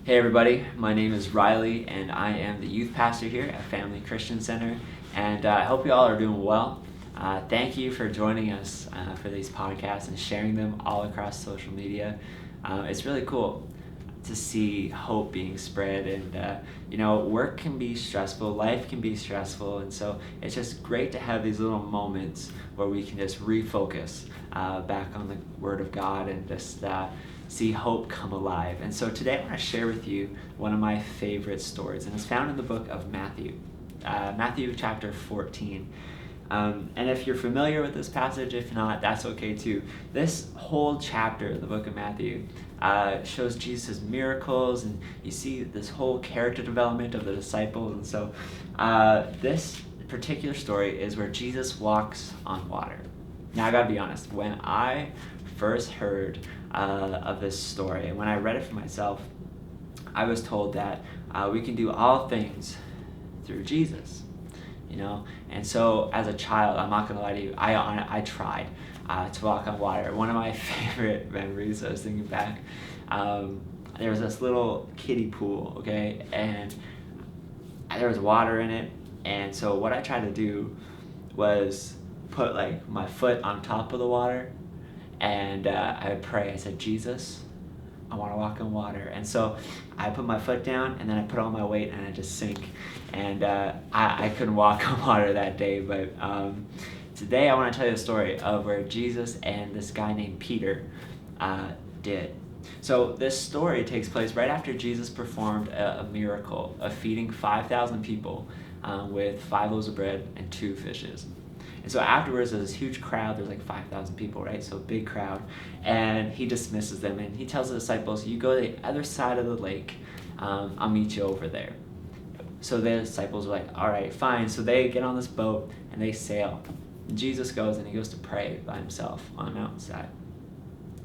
Hey everybody, my name is Riley and I am the youth pastor here at Family Christian Center, and I hope you all are doing well. Thank you for joining us for these podcasts and sharing them all across social media. It's really cool to see hope being spread, and work can be stressful, life can be stressful, and so it's just great to have these little moments where we can just refocus back on the Word of God and just see hope come alive. And so today I want to share with you one of my favorite stories, and it's found in the book of Matthew, Matthew chapter 14. And if you're familiar with this passage, if not, that's okay too. This whole chapter of the book of Matthew shows Jesus' miracles, and you see this whole character development of the disciples. And so this particular story is where Jesus walks on water. Now I gotta be honest, when I first heard of this story, and when I read it for myself, I was told that we can do all things through Jesus. And so as a child, I'm not gonna lie to you, I tried to walk on water. One of my favorite memories, I was thinking back, there was this little kiddie pool, okay, and there was water in it, and so what I tried to do was put like my foot on top of the water, and I would pray. I said, Jesus, I want to walk on water. And so I put my foot down, and then I put all my weight, and I just sink. And I couldn't walk on water that day, but today I want to tell you the story of where Jesus and this guy named Peter did. So this story takes place right after Jesus performed a miracle of feeding 5,000 people with 5 loaves of bread and 2 fishes. And so afterwards, there's this huge crowd. There's like 5,000 people, right? So big crowd. And he dismisses them, and he tells the disciples, you go to the other side of the lake. I'll meet you over there. So the disciples are like, all right, fine. So they get on this boat, and they sail. And Jesus goes, and he goes to pray by himself on a mountainside.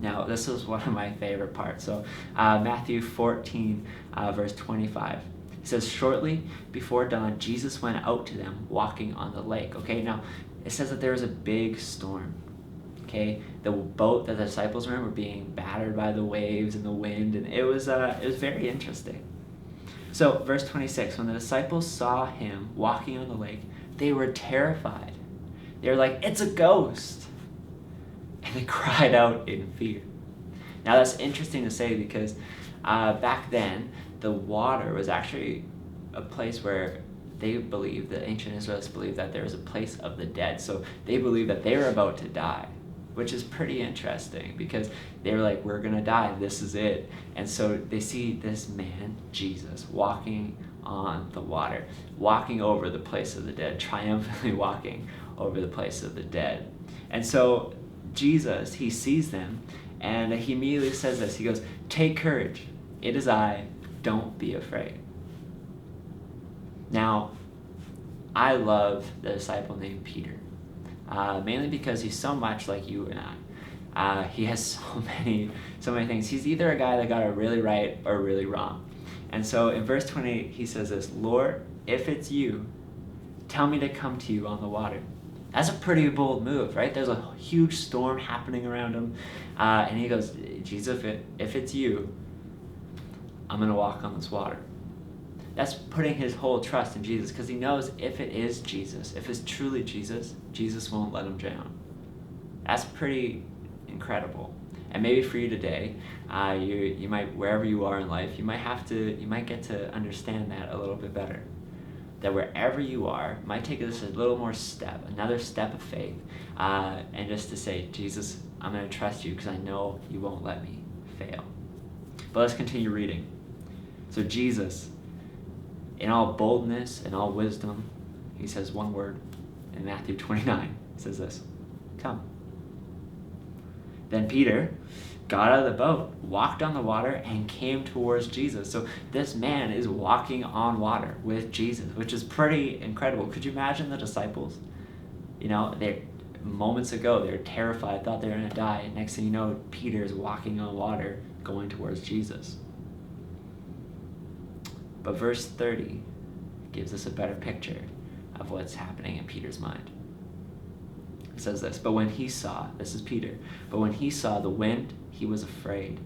Now, this is one of my favorite parts. So Matthew 14, verse 25. It says, shortly before dawn, Jesus went out to them walking on the lake. Okay, now it says that there was a big storm. Okay, the boat that the disciples were in were being battered by the waves and the wind, and it was very interesting. So verse 26, when the disciples saw him walking on the lake, they were terrified. They were like, it's a ghost. And they cried out in fear. Now that's interesting to say because back then, the water was actually a place where they believed, the ancient Israelites believed, that there was a place of the dead. So they believed that they were about to die, which is pretty interesting because they were like, we're going to die. This is it. And so they see this man, Jesus, walking on the water, walking over the place of the dead, triumphantly walking over the place of the dead. And so Jesus, he sees them, and he immediately says this. He goes, take courage. It is I. Don't be afraid. Now, I love the disciple named Peter, mainly because he's so much like you and I. He has so many things. He's either a guy that got it really right or really wrong. And so in verse 28, he says this, Lord, if it's you, tell me to come to you on the water. That's a pretty bold move, right? There's a huge storm happening around him. And he goes, Jesus, if it's you, I'm going to walk on this water. That's putting his whole trust in Jesus because he knows if it is Jesus, if it's truly Jesus, Jesus won't let him drown. That's pretty incredible. And maybe for you today, you might, wherever you are in life, you might get to understand that a little bit better. That wherever you are, might take this a little more step, another step of faith, and just to say, Jesus, I'm going to trust you because I know you won't let me fail. But let's continue reading. So Jesus, in all boldness and all wisdom, he says one word in Matthew 29. He says this, come. Then Peter got out of the boat, walked on the water, and came towards Jesus. So this man is walking on water with Jesus, which is pretty incredible. Could you imagine the disciples? They moments ago, they were terrified, thought they were going to die. Next thing you know, Peter is walking on water, going towards Jesus. But verse 30 gives us a better picture of what's happening in Peter's mind. It says this, but when he saw, this is Peter, but when he saw the wind, he was afraid,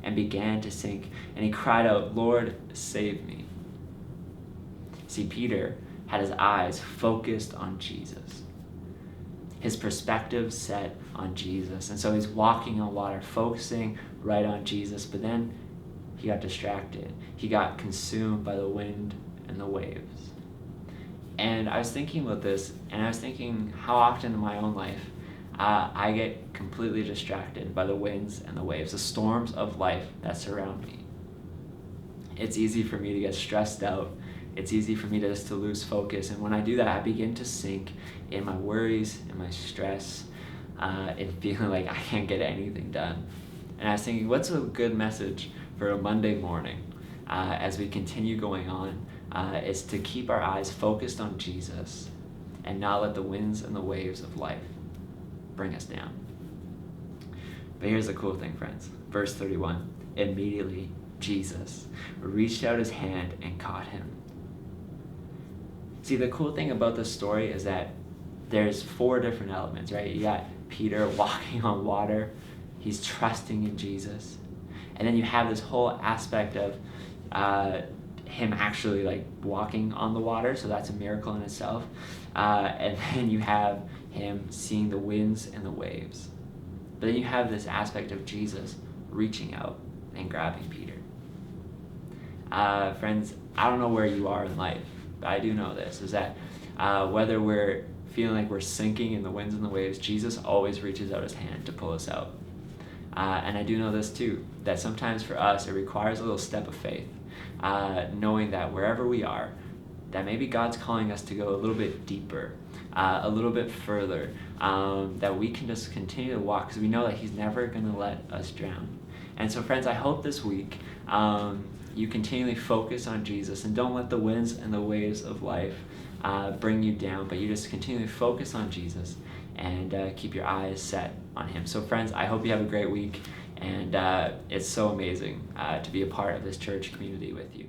and began to sink. And he cried out, "Lord, save me." See, Peter had his eyes focused on Jesus, his perspective set on Jesus. And so he's walking on water, focusing right on Jesus. But then he got distracted. He got consumed by the wind and the waves. And I was thinking about this, and I was thinking how often in my own life I get completely distracted by the winds and the waves, the storms of life that surround me. It's easy for me to get stressed out. It's easy for me to lose focus. And when I do that, I begin to sink in my worries and my stress and feeling like I can't get anything done. And I was thinking, what's a good message for a Monday morning as we continue going on is to keep our eyes focused on Jesus and not let the winds and the waves of life bring us down. But here's the cool thing, friends. Verse 31, immediately Jesus reached out his hand and caught him. See, the cool thing about this story is that there's 4 different elements, right? You got Peter walking on water. He's trusting in Jesus. And then you have this whole aspect of him actually like walking on the water, so that's a miracle in itself. And then you have him seeing the winds and the waves. But then you have this aspect of Jesus reaching out and grabbing Peter. Friends, I don't know where you are in life, but I do know this, is that whether we're feeling like we're sinking in the winds and the waves, Jesus always reaches out his hand to pull us out. And I do know this too, that sometimes for us it requires a little step of faith, knowing that wherever we are, that maybe God's calling us to go a little bit deeper, a little bit further, that we can just continue to walk because we know that he's never going to let us drown. And so friends, I hope this week you continually focus on Jesus and don't let the winds and the waves of life bring you down, but you just continually focus on Jesus and keep your eyes set on him. So friends, I hope you have a great week, and it's so amazing to be a part of this church community with you.